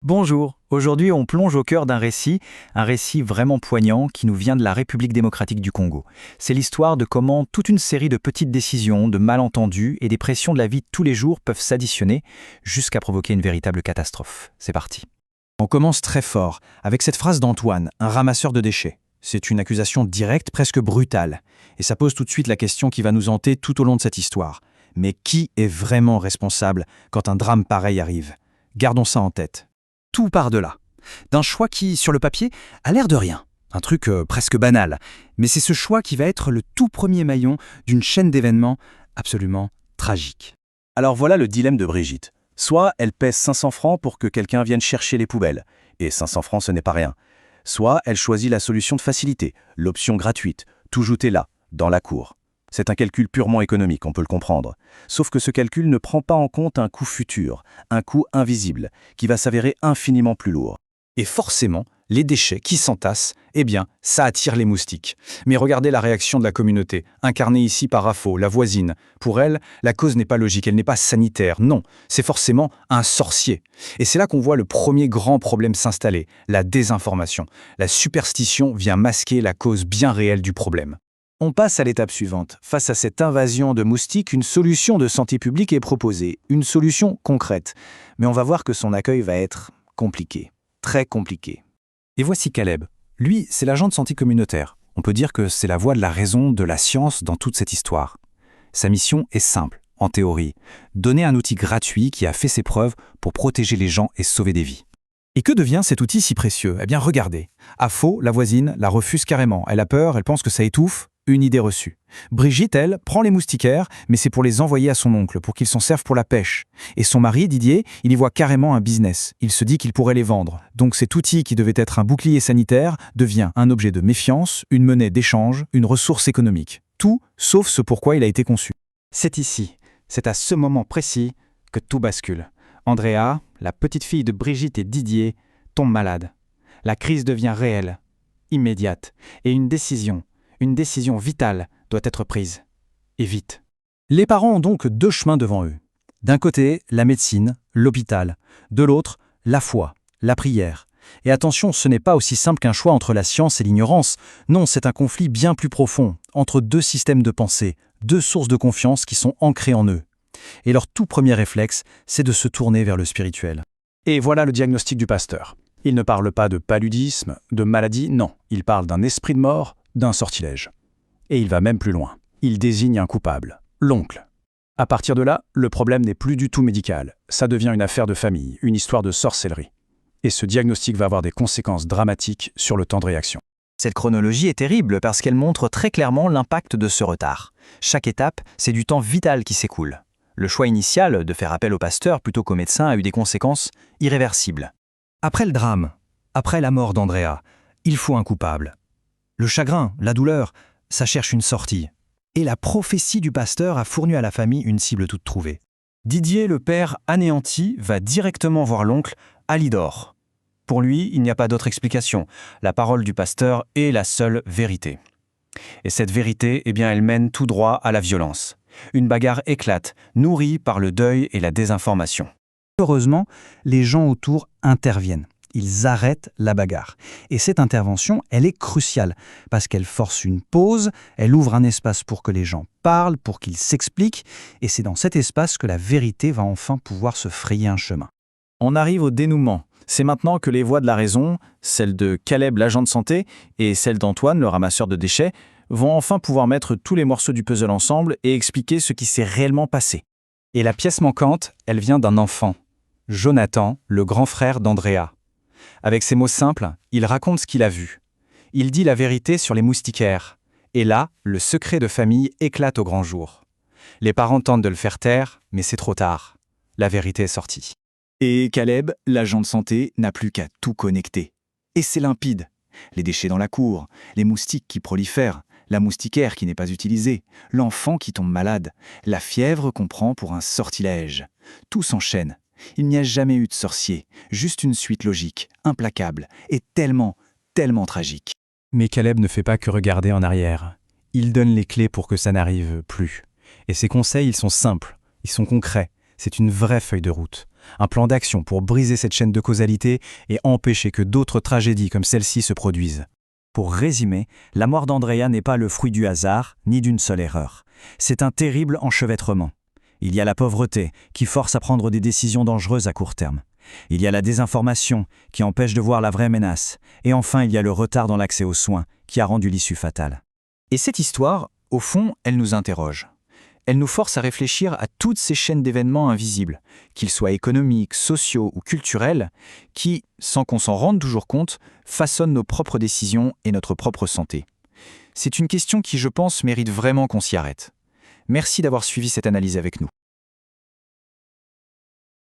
Bonjour, aujourd'hui on plonge au cœur d'un un récit vraiment poignant qui nous vient de la République démocratique du Congo. C'est l'histoire de comment toute une série de petites décisions, de malentendus et des pressions de la vie de tous les jours peuvent s'additionner jusqu'à provoquer une véritable catastrophe. C'est parti. On commence très fort, avec cette phrase d'Antoine, un ramasseur de déchets. C'est une accusation directe, presque brutale. Et ça pose tout de suite la question qui va nous hanter tout au long de cette histoire. Mais qui est vraiment responsable quand un drame pareil arrive? Gardons ça en tête. Tout part de là. D'un choix qui, sur le papier, a l'air de rien. Un truc presque banal. Mais c'est ce choix qui va être le tout premier maillon d'une chaîne d'événements absolument tragique. Alors voilà le dilemme de Brigitte. Soit elle pèse 500 francs pour que quelqu'un vienne chercher les poubelles, et 500 francs ce n'est pas rien. Soit elle choisit la solution de facilité, l'option gratuite, tout jeter là, dans la cour. C'est un calcul purement économique, on peut le comprendre. Sauf que ce calcul ne prend pas en compte un coût futur, un coût invisible, qui va s'avérer infiniment plus lourd. Et forcément, les déchets qui s'entassent, eh bien, ça attire les moustiques. Mais regardez la réaction de la communauté, incarnée ici par Rafo, la voisine. Pour elle, la cause n'est pas logique, elle n'est pas sanitaire, non, c'est forcément un sorcier. Et c'est là qu'on voit le premier grand problème s'installer, la désinformation. La superstition vient masquer la cause bien réelle du problème. On passe à l'étape suivante. Face à cette invasion de moustiques, une solution de santé publique est proposée, une solution concrète. Mais on va voir que son accueil va être compliqué, très compliqué. Et voici Caleb. Lui, c'est l'agent de santé communautaire. On peut dire que c'est la voix de la raison, de la science dans toute cette histoire. Sa mission est simple, en théorie. Donner un outil gratuit qui a fait ses preuves pour protéger les gens et sauver des vies. Et que devient cet outil si précieux? Eh bien, regardez. Afo, la voisine, la refuse carrément. Elle a peur, elle pense que ça étouffe. Une idée reçue. Brigitte, elle, prend les moustiquaires, mais c'est pour les envoyer à son oncle, pour qu'il s'en serve pour la pêche. Et son mari, Didier, il y voit carrément un business. Il se dit qu'il pourrait les vendre. Donc cet outil qui devait être un bouclier sanitaire devient un objet de méfiance, une monnaie d'échange, une ressource économique. Tout, sauf ce pourquoi il a été conçu. C'est ici, c'est à ce moment précis que tout bascule. Andrea, la petite fille de Brigitte et Didier, tombe malade. La crise devient réelle, immédiate, et une décision vitale doit être prise. Et vite. Les parents ont donc deux chemins devant eux. D'un côté, la médecine, l'hôpital. De l'autre, la foi, la prière. Et attention, ce n'est pas aussi simple qu'un choix entre la science et l'ignorance. Non, c'est un conflit bien plus profond, entre deux systèmes de pensée, deux sources de confiance qui sont ancrées en eux. Et leur tout premier réflexe, c'est de se tourner vers le spirituel. Et voilà le diagnostic du pasteur. Il ne parle pas de paludisme, de maladie, non. Il parle d'un esprit de mort, d'un sortilège. Et il va même plus loin. Il désigne un coupable, l'oncle. À partir de là, le problème n'est plus du tout médical. Ça devient une affaire de famille, une histoire de sorcellerie. Et ce diagnostic va avoir des conséquences dramatiques sur le temps de réaction. Cette chronologie est terrible parce qu'elle montre très clairement l'impact de ce retard. Chaque étape, c'est du temps vital qui s'écoule. Le choix initial de faire appel au pasteur plutôt qu'au médecin a eu des conséquences irréversibles. Après le drame, après la mort d'Andrea, il faut un coupable. Le chagrin, la douleur, ça cherche une sortie. Et la prophétie du pasteur a fourni à la famille une cible toute trouvée. Didier, le père anéanti, va directement voir l'oncle Alidor. Pour lui, il n'y a pas d'autre explication. La parole du pasteur est la seule vérité. Et cette vérité, eh bien, elle mène tout droit à la violence. Une bagarre éclate, nourrie par le deuil et la désinformation. Heureusement, les gens autour interviennent. Ils arrêtent la bagarre. Et cette intervention, elle est cruciale, parce qu'elle force une pause, elle ouvre un espace pour que les gens parlent, pour qu'ils s'expliquent, et c'est dans cet espace que la vérité va enfin pouvoir se frayer un chemin. On arrive au dénouement. C'est maintenant que les voix de la raison, celle de Caleb l'agent de santé et celle d'Antoine le ramasseur de déchets, vont enfin pouvoir mettre tous les morceaux du puzzle ensemble et expliquer ce qui s'est réellement passé. Et la pièce manquante, elle vient d'un enfant, Jonathan, le grand frère d'Andrea. Avec ces mots simples, il raconte ce qu'il a vu. Il dit la vérité sur les moustiquaires. Et là, le secret de famille éclate au grand jour. Les parents tentent de le faire taire, mais c'est trop tard. La vérité est sortie. Et Caleb, l'agent de santé, n'a plus qu'à tout connecter. Et c'est limpide. Les déchets dans la cour, les moustiques qui prolifèrent, la moustiquaire qui n'est pas utilisée, l'enfant qui tombe malade, la fièvre qu'on prend pour un sortilège. Tout s'enchaîne. Il n'y a jamais eu de sorcier, juste une suite logique, implacable et tellement tragique. Mais Caleb ne fait pas que regarder en arrière. Il donne les clés pour que ça n'arrive plus. Et ses conseils, ils sont simples, ils sont concrets. C'est une vraie feuille de route, un plan d'action pour briser cette chaîne de causalité et empêcher que d'autres tragédies comme celle-ci se produisent. Pour résumer, la mort d'Andrea n'est pas le fruit du hasard, ni d'une seule erreur. C'est un terrible enchevêtrement. Il y a la pauvreté, qui force à prendre des décisions dangereuses à court terme. Il y a la désinformation, qui empêche de voir la vraie menace. Et enfin, il y a le retard dans l'accès aux soins, qui a rendu l'issue fatale. Et cette histoire, au fond, elle nous interroge. Elle nous force à réfléchir à toutes ces chaînes d'événements invisibles, qu'ils soient économiques, sociaux ou culturels, qui, sans qu'on s'en rende toujours compte, façonnent nos propres décisions et notre propre santé. C'est une question qui, je pense, mérite vraiment qu'on s'y arrête. Merci d'avoir suivi cette analyse avec nous.